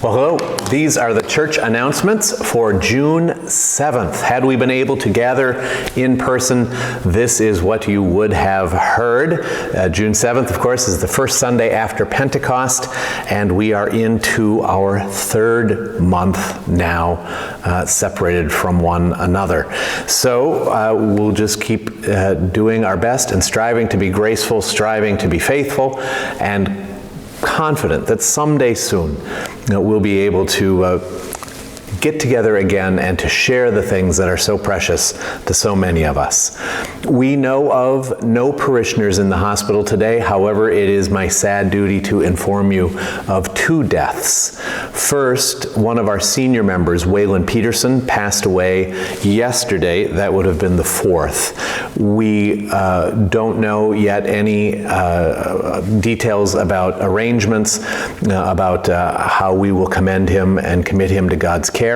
Well, hello. These are the church announcements for June 7th. Had we been able to gather in person, this is what you would have heard. June 7th, of course, is the first Sunday after Pentecost, and we are into our third month now, separated from one another. So we'll just keep doing our best and striving to be graceful, striving to be faithful, and confident that someday soon we'll be able to get together again and to share the things that are so precious to so many of us. We know of no parishioners in the hospital today. However, it is my sad duty to inform you of two deaths. First, one of our senior members, Waylon Peterson, passed away yesterday. That would have been the 4th. We don't know yet any details about arrangements, about how we will commend him and commit him to God's care.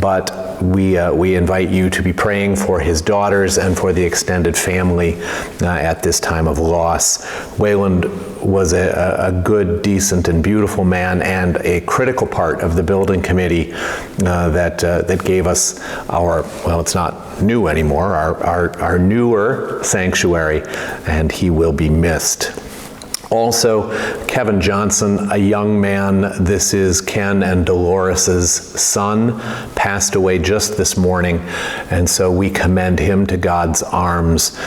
But we invite you to be praying for his daughters and for the extended family at this time of loss. Waylon was a good, decent, and beautiful man, and a critical part of the building committee that gave us our, well, it's not new anymore, our newer sanctuary, and he will be missed. Also, Kevin Johnson, a young man, this is Ken and Dolores's son, passed away just this morning, and so we commend him to God's arms.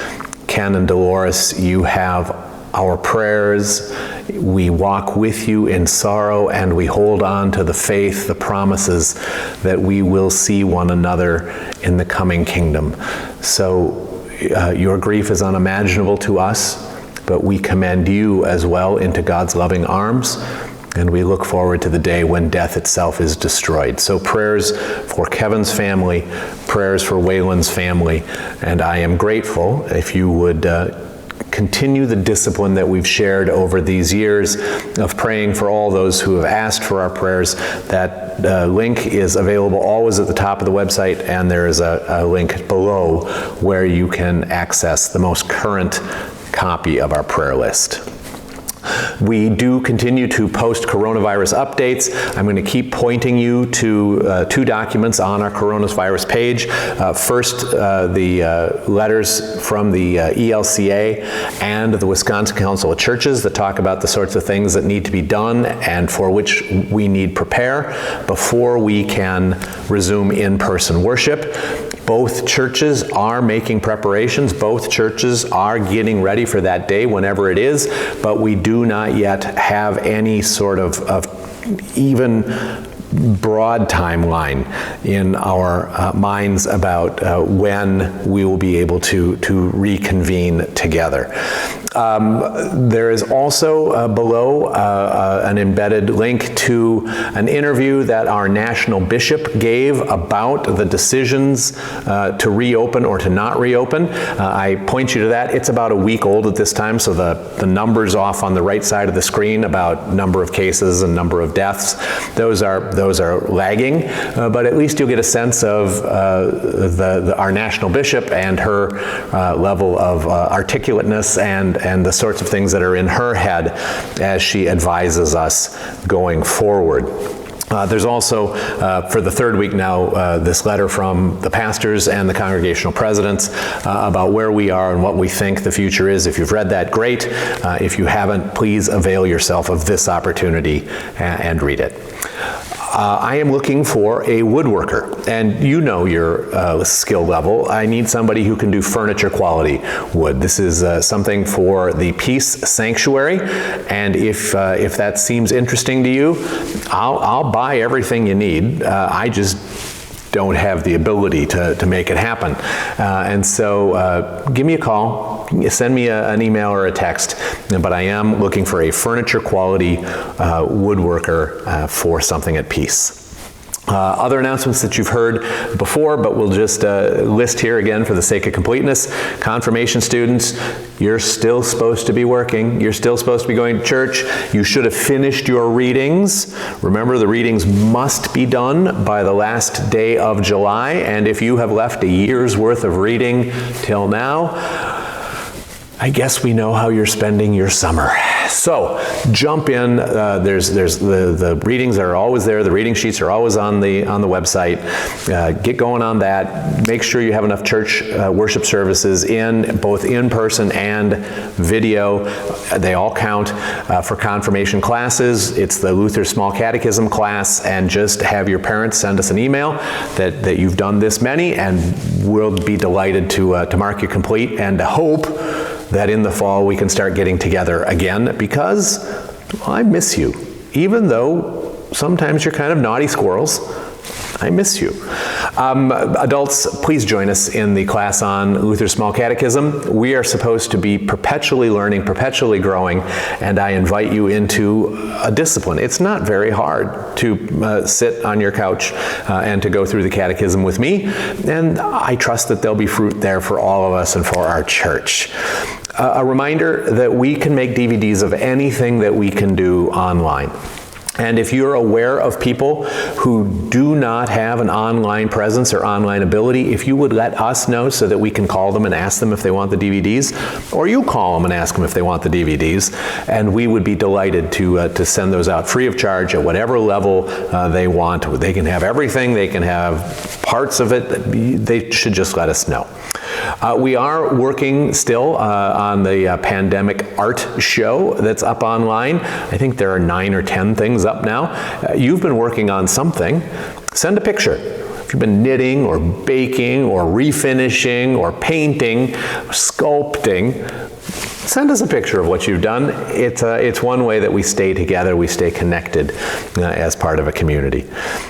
Ken and Dolores, you have our prayers. We walk with you in sorrow, and we hold on to the faith, the promises that we will see one another in the coming kingdom. So your grief is unimaginable to us, but we commend you as well into God's loving arms, and we look forward to the day when death itself is destroyed. So prayers for Kevin's family, prayers for Waylon's family, and I am grateful if you would continue the discipline that we've shared over these years of praying for all those who have asked for our prayers. That link is available always at the top of the website, and there is a link below where you can access the most current copy of our prayer list. We do continue to post coronavirus updates. I'm going to keep pointing you to two documents on our coronavirus page. First, the letters from the ELCA and the Wisconsin Council of Churches that talk about the sorts of things that need to be done and for which we need prepare before we can resume in-person worship. Both churches are making preparations. Both churches are getting ready for that day, whenever it is, but we do not yet have any sort of even broad timeline in our minds about when we will be able to reconvene together. There is also below an embedded link to an interview that our national bishop gave about the decisions to reopen or to not reopen. I point you to that. It's about a week old at this time, so the numbers off on the right side of the screen about number of cases and number of deaths, those are lagging, but at least you'll get a sense of our national bishop and her level of articulateness and the sorts of things that are in her head as she advises us going forward. There's also, for the third week now, this letter from the pastors and the congregational presidents about where we are and what we think the future is. If you've read that, great. If you haven't, please avail yourself of this opportunity and read it. I am looking for a woodworker, and you know your skill level. I need somebody who can do furniture quality wood. This is something for the Peace Sanctuary, and if that seems interesting to you, I'll buy everything you need. I just don't have the ability to make it happen. And so give me a call, send me an email or a text, but I am looking for a furniture quality woodworker for something at Peace. Other announcements that you've heard before, but we'll just list here again for the sake of completeness. Confirmation students, you're still supposed to be working. You're still supposed to be going to church. You should have finished your readings. Remember, the readings must be done by the last day of July, and if you have left a year's worth of reading till now, I guess we know how you're spending your summer. So jump in. There's the readings are always there. The reading sheets are always on the website. Get going on that. Make sure you have enough church worship services both in person and video. They all count. For confirmation classes, it's the Luther Small Catechism class, and just have your parents send us an email that you've done this many, and we'll be delighted to mark you complete, and to hope that in the fall we can start getting together again, because I miss you. Even though sometimes you're kind of naughty squirrels, I miss you. Adults, please join us in the class on Luther's Small Catechism. We are supposed to be perpetually learning, perpetually growing, and I invite you into a discipline. It's not very hard to sit on your couch and to go through the catechism with me, and I trust that there'll be fruit there for all of us and for our church. A reminder that we can make DVDs of anything that we can do online. And if you're aware of people who do not have an online presence or online ability, if you would let us know so that we can call them and ask them if they want the DVDs, or you call them and ask them if they want the DVDs, and we would be delighted to send those out free of charge at whatever level they want. They can have everything, they can have parts of it, they should just let us know. We are working still on the pandemic art show that's up online. I think there are 9 or 10 things up now. You've been working on something. Send a picture. If you've been knitting or baking or refinishing or painting, or sculpting, send us a picture of what you've done. It's one way that we stay together, we stay connected as part of a community.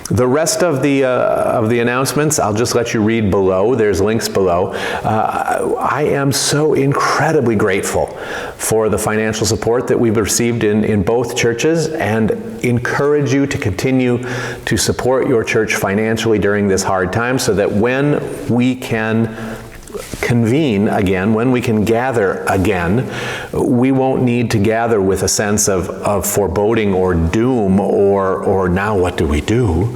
The rest of the announcements, I'll just let you read below. There's links below. I am so incredibly grateful for the financial support that we've received in both churches, and encourage you to continue to support your church financially during this hard time, so that when we can convene again, when we can gather again, we won't need to gather with a sense of foreboding or doom or now what do we do,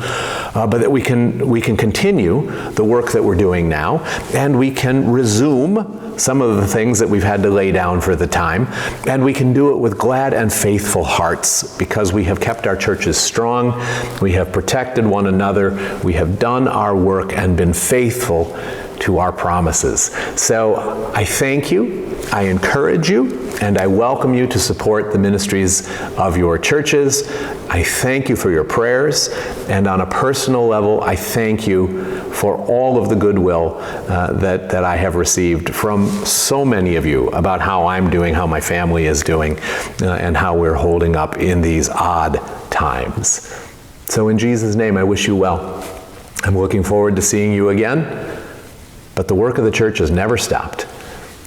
but that we can continue the work that we're doing now, and we can resume some of the things that we've had to lay down for the time, and we can do it with glad and faithful hearts, because we have kept our churches strong, we have protected one another, we have done our work and been faithful to our promises. So I thank you, I encourage you, and I welcome you to support the ministries of your churches. I thank you for your prayers, and on a personal level, I thank you for all of the goodwill that I have received from so many of you about how I'm doing, how my family is doing, and how we're holding up in these odd times. So in Jesus' name, I wish you well. I'm looking forward to seeing you again. But the work of the church has never stopped.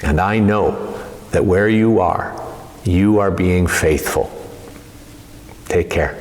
And I know that where you are being faithful. Take care.